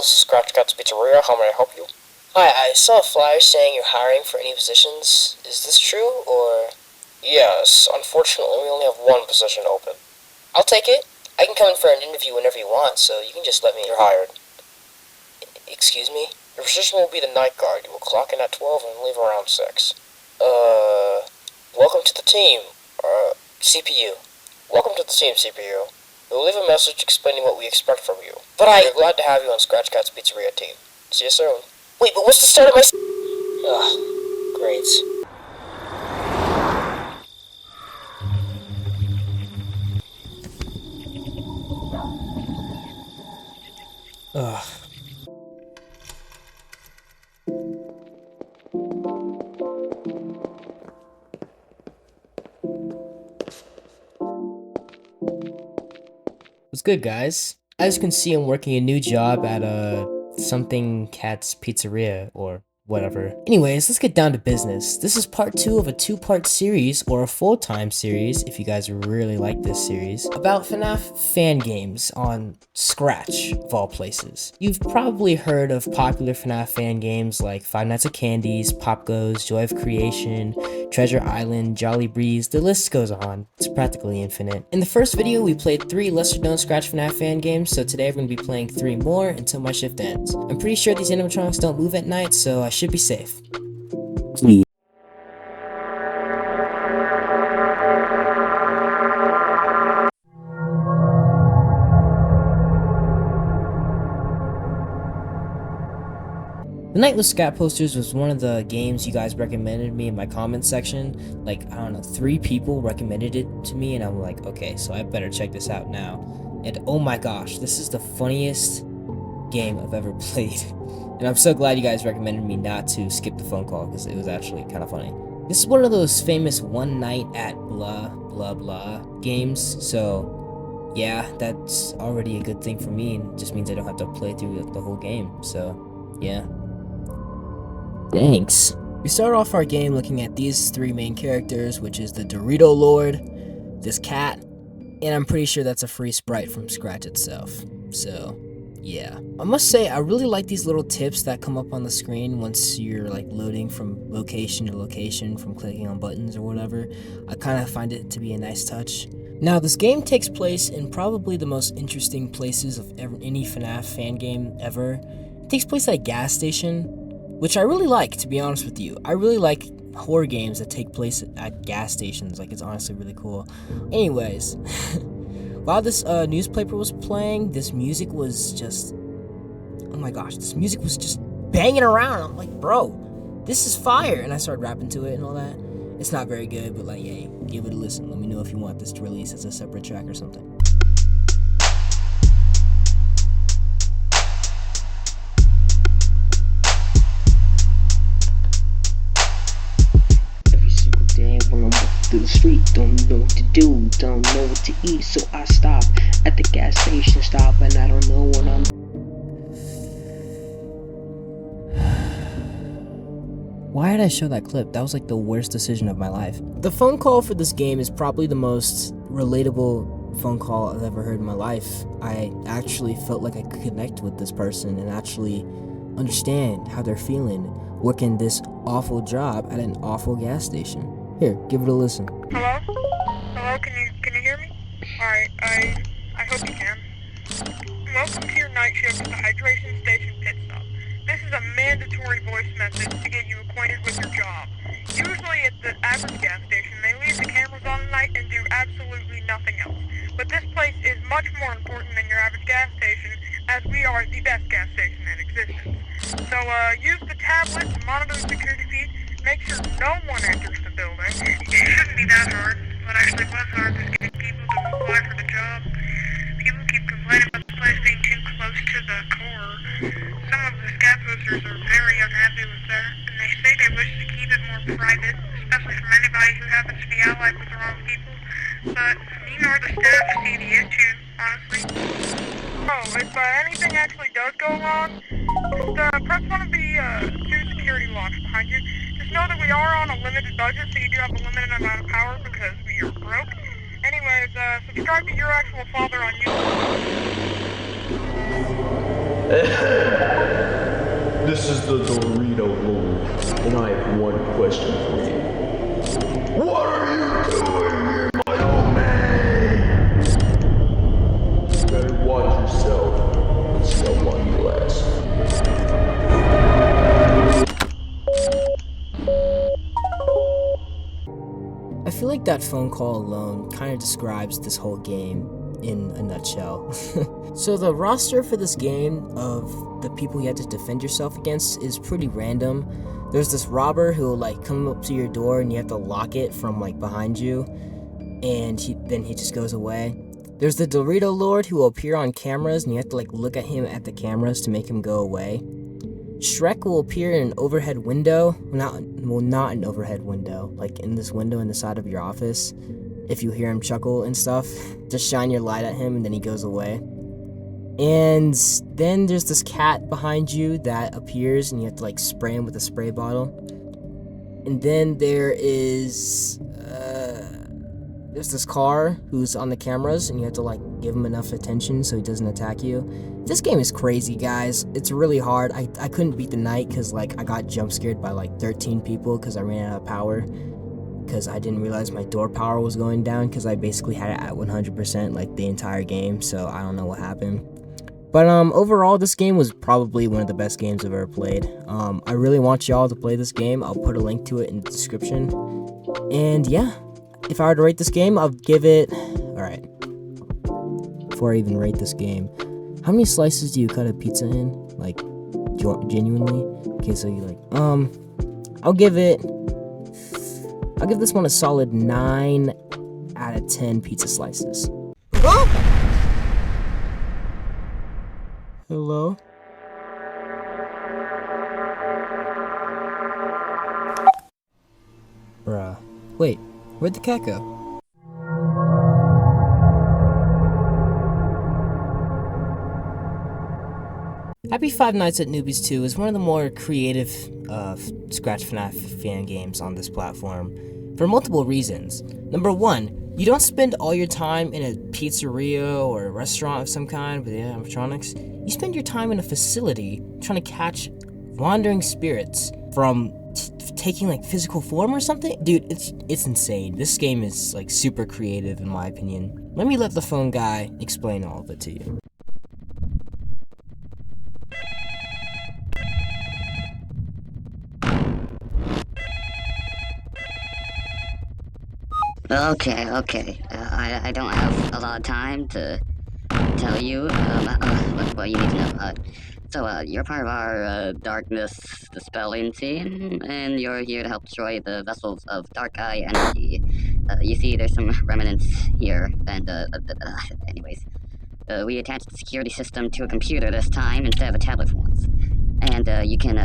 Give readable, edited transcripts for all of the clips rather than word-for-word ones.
this is Scratch Cat's Pizzeria. How may I help you? Hi, I saw a flyer saying you're hiring for any positions. Is this true, or...? Yes, unfortunately we only have one position open. I'll take it. I can come in for an interview whenever you want, so you can just let me... You're hired. Excuse me? Your position will be the night guard. You will clock in at 12 and leave around 6. Welcome to the team. CPU. Welcome to the team, CPU. We will leave a message explaining what we expect from you. We're glad to have you on Scratch Cat's Pizzeria team. See you soon. Wait, but what's the start of my... Ugh, great. Ugh. What's good, guys? As you can see, I'm working a new job at something Cat's Pizzeria or whatever. Anyways, let's get down to business. This is part 2 of a 2-part series, or a full-time series if you guys really like this series, about FNAF Fangames on Scratch, of all places. You've probably heard of popular FNAF fan games like Five Nights at Candy's, Pop Goes, Joy of Creation, Treasure Island, Jolly Breeze, the list goes on. It's practically infinite. In the first video, we played 3 lesser-known Scratch FNAF fan games, so today we're going to be playing 3 more until my shift ends. I'm pretty sure these animatronics don't move at night, so I should be safe. The Night with Scatposters was one of the games you guys recommended me in my comment section. Like, I don't know, 3 people recommended it to me, and I'm like, okay, so I better check this out now. And oh my gosh, this is the funniest game I've ever played. And I'm so glad you guys recommended me not to skip the phone call, because it was actually kind of funny. This is one of those famous one night at blah blah blah games, so yeah, that's already a good thing for me, and it just means I don't have to play through the whole game, so yeah. Thanks. We start off our game looking at these 3 main characters, which is the Dorito Lord, this cat, and I'm pretty sure that's a free sprite from Scratch itself. So, yeah. I must say, I really like these little tips that come up on the screen once you're like loading from location to location from clicking on buttons or whatever. I kind of find it to be a nice touch. Now, this game takes place in probably the most interesting places of any FNAF fan game ever. It takes place at a gas station, which I really like, to be honest with you. I really like horror games that take place at gas stations. Like, it's honestly really cool. Anyways, while this newspaper was playing, this music was just... oh my gosh, this music was just banging around. I'm like, bro, this is fire. And I started rapping to it and all that. It's not very good, but like, hey, give it a listen. Let me know if you want this to release as a separate track or something. When I'm walking through the street, don't know what to do, don't know what to eat, so I stop at the gas station stop, and I don't know what I'm... Why did I show that clip? That was like the worst decision of my life. The phone call for this game is probably the most relatable phone call I've ever heard in my life. I actually felt like I could connect with this person and actually understand how they're feeling working this awful job at an awful gas station. Here, give it a listen. Hello? Hello, can you hear me? Alright, I hope you can. Welcome to your night shift at the hydration station pit stop. This is a mandatory voice message to get you acquainted with your job. Usually at the average gas station, they leave the cameras on at night and do absolutely nothing else. But this place is much more important than your average gas station, as we are the best gas station in existence. So, use the tablet to monitor the security feed. Make sure no one enters the building. It shouldn't be that hard. What actually was hard was getting people to apply for the job. People keep complaining about the place being too close to the core. Some of the Scatposters are very unhappy with that, and they say they wish to keep it more private, especially from anybody who happens to be allied with the wrong people. But neither are the staff to see the issue, honestly. Oh, if anything actually does go wrong, just press one of the 2 security locks behind you. Just know that we are on a limited budget, so you do have a limited amount of power because we are broke. Anyways, subscribe to Your Actual Father on YouTube. This is the Dorito Lord, and I have one question for you. What are you doing here, my old man? You better watch yourself. It's no one you ask. I feel like that phone call alone kind of describes this whole game in a nutshell. So the roster for this game of the people you have to defend yourself against is pretty random. There's this robber who will like come up to your door and you have to lock it from like behind you, and then he just goes away. There's the Dorito Lord who will appear on cameras and you have to like look at him at the cameras to make him go away. Shrek will appear in an overhead window, not an overhead window, like in this window in the side of your office. If you hear him chuckle and stuff, just shine your light at him and then he goes away. And then there's this cat behind you that appears and you have to like spray him with a spray bottle. And then there's this car who's on the cameras and you have to like give him enough attention so he doesn't attack you. This game is crazy, guys. It's really hard. I couldn't beat the night because like I got jump scared by like 13 people because I ran out of power, because I didn't realize my door power was going down because I basically had it at 100% like the entire game, so I don't know what happened. But overall, this game was probably one of the best games I've ever played. I really want y'all to play this game. I'll put a link to it in the description. And yeah, if I were to rate this game, I'll give it... Alright. Before I even rate this game, how many slices do you cut a pizza in? Like, genuinely? Okay, so you like... I'll give this one a solid 9 out of 10 pizza slices. Hello? Bruh. Wait, where'd the cat go? Happy Five Nights at Noobies 2 is one of the more creative Scratch FNAF fan games on this platform for multiple reasons. Number one, you don't spend all your time in a pizzeria or a restaurant of some kind with animatronics. You spend your time in a facility trying to catch wandering spirits from taking like physical form or something. Dude, it's insane. This game is like super creative in my opinion. Let me let the phone guy explain all of it to you. Okay. I don't have a lot of time to tell you what you need to know. So you're part of our darkness dispelling team, and you're here to help destroy the vessels of dark eye energy. You see, there's some remnants here, and anyways, we attached the security system to a computer this time instead of a tablet for once. And you can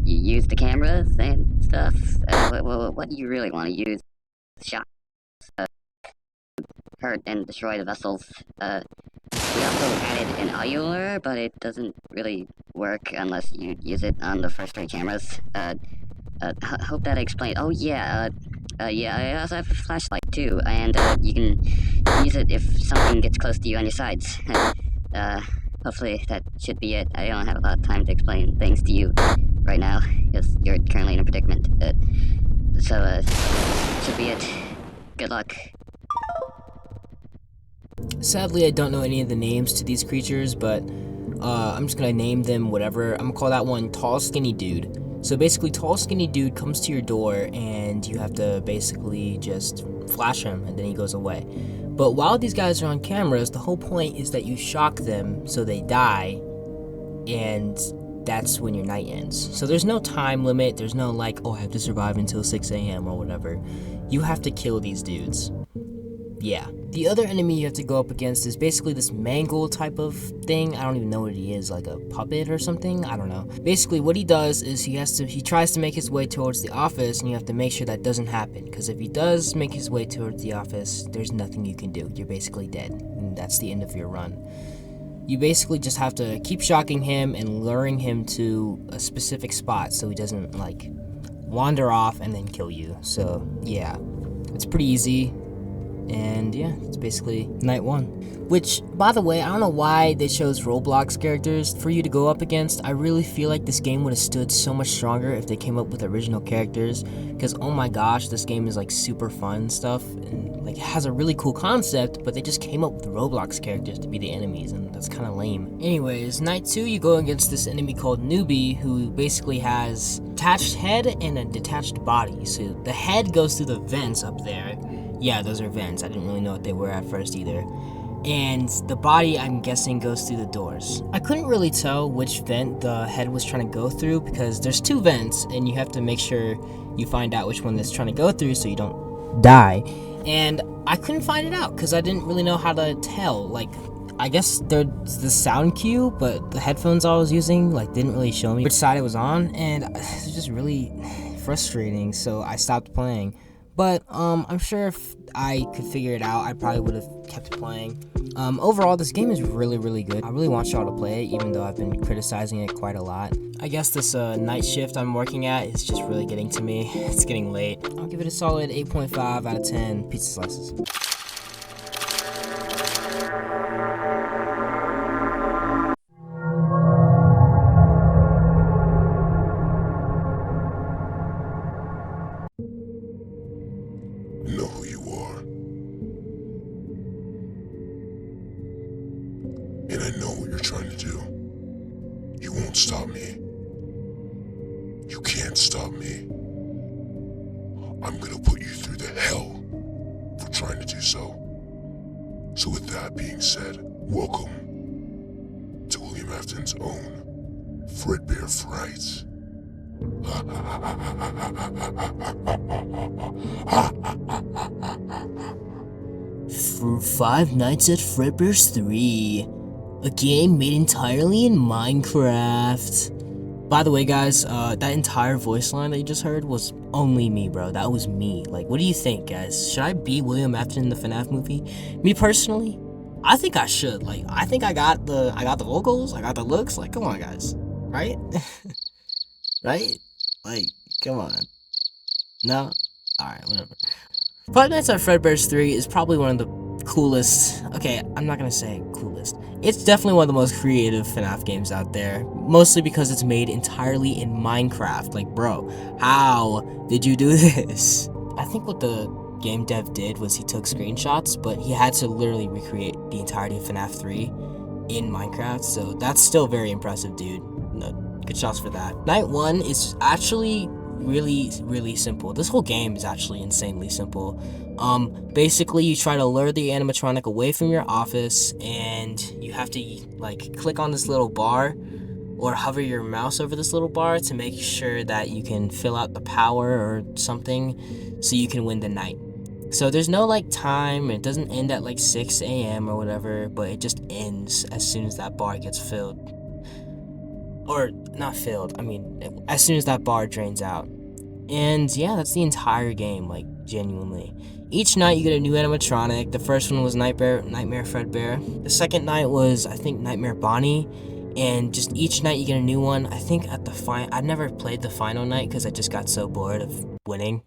use the cameras and stuff. What do you really want to use? Shot. Hurt and destroy the vessels. We also added an audio alert, but it doesn't really work unless you use it on the first 3 cameras. Hope that explained. Oh yeah, I also have a flashlight too, and you can use it if something gets close to you on your sides. Hopefully that should be it. I don't have a lot of time to explain things to you right now, because you're currently in a predicament. So should be it. Good luck. Sadly, I don't know any of the names to these creatures, but I'm just gonna name them whatever. I'm gonna call that one Tall Skinny Dude. So basically, Tall Skinny Dude comes to your door and you have to basically just flash him and then he goes away. But while these guys are on cameras, the whole point is that you shock them so they die, and that's when your night ends. So there's no time limit, there's no like, oh, I have to survive until 6 a.m. or whatever. You have to kill these dudes. Yeah. The other enemy you have to go up against is basically this mangle type of thing. I don't even know what he is, like a puppet or something? I don't know. Basically, what he does is he tries to make his way towards the office, and you have to make sure that doesn't happen. Because if he does make his way towards the office, there's nothing you can do. You're basically dead. And that's the end of your run. You basically just have to keep shocking him and luring him to a specific spot so he doesn't, like, wander off and then kill you. So, yeah. It's pretty easy. and yeah, it's basically night 1. Which, by the way, I don't know why they chose Roblox characters for you to go up against. I really feel like this game would have stood so much stronger if they came up with original characters, because oh my gosh, this game is like super fun and stuff, and like it has a really cool concept, but they just came up with Roblox characters to be the enemies, and that's kind of lame. Anyways, night 2, you go against this enemy called Noobie, who basically has detached head and a detached body. So the head goes through the vents up there. Yeah, those are vents. I didn't really know what they were at first either. And the body, I'm guessing, goes through the doors. I couldn't really tell which vent the head was trying to go through, because there's 2 vents, and you have to make sure you find out which one that's trying to go through so you don't die. And I couldn't find it out because I didn't really know how to tell. Like, I guess there's the sound cue, but the headphones I was using like didn't really show me which side it was on, and it was just really frustrating, so I stopped playing. But I'm sure if I could figure it out, I probably would have kept playing. Overall, this game is really, really good. I really want y'all to play it, even though I've been criticizing it quite a lot. I guess this night shift I'm working at is just really getting to me. It's getting late. I'll give it a solid 8.5 out of 10 pizza slices. I know who you are. And I know what you're trying to do. You won't stop me. You can't stop me. I'm gonna put you through the hell for trying to do so. So with that being said, welcome to William Afton's own Fredbear Frights. For Five Nights at Fredbears 3, a game made entirely in Minecraft. By the way, guys, that entire voice line that you just heard was only me, bro. That was me. Like, what do you think, guys? Should I be William Afton in the FNAF movie? Me personally, I think I should. Like, I think I got the vocals, I got the looks. Like, come on, guys, right? Right? Like, come on. No? Alright, whatever. Five Nights at Fredbears 3 is probably one of the coolest. Okay, I'm not gonna say coolest. It's definitely one of the most creative FNAF games out there. Mostly because it's made entirely in Minecraft. Like, bro, how did you do this? I think what the game dev did was he took screenshots, but he had to literally recreate the entirety of FNAF 3 in Minecraft. So that's still very impressive, dude. No, good shots for that. Night 1 is actually really simple. This whole game is actually insanely simple. Basically you try to lure the animatronic away from your office, and you have to like click on this little bar or hover your mouse over this little bar to make sure that you can fill out the power or something so you can win the night. So there's no like time, it doesn't end at like 6 a.m. or whatever, but it just ends as soon as that bar gets filled. Or not filled, I mean, as soon as that bar drains out. And yeah, that's the entire game, like, genuinely. Each night you get a new animatronic. The first one was Nightmare Fredbear. The second night was, I think, Nightmare Bonnie. And just each night you get a new one. I think at the I never played the final night because I just got so bored of winning.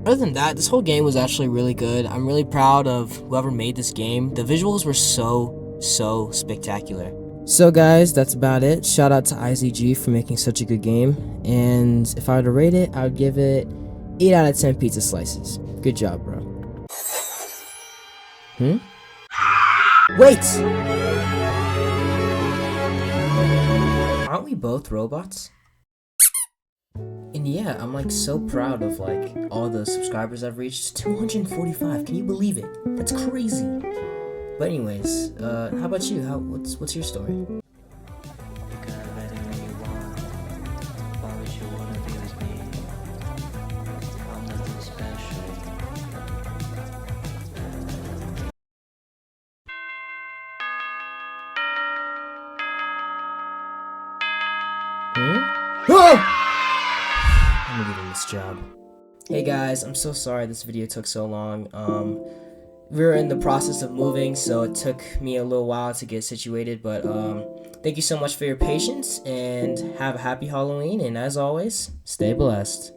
Other than that, this whole game was actually really good. I'm really proud of whoever made this game. The visuals were so spectacular. So guys, that's about it. Shout out to IZG for making such a good game. And if I were to rate it, I would give it 8 out of 10 pizza slices. Good job, bro. Wait! Aren't we both robots? And yeah, I'm like so proud of like all the subscribers I've reached. 245, can you believe it? That's crazy. But anyways, how about you? What's your story? I'm gonna give him this job. Hey guys, I'm so sorry this video took so long. We were in the process of moving, so it took me a little while to get situated, but thank you so much for your patience, and have a happy Halloween, and as always, stay blessed.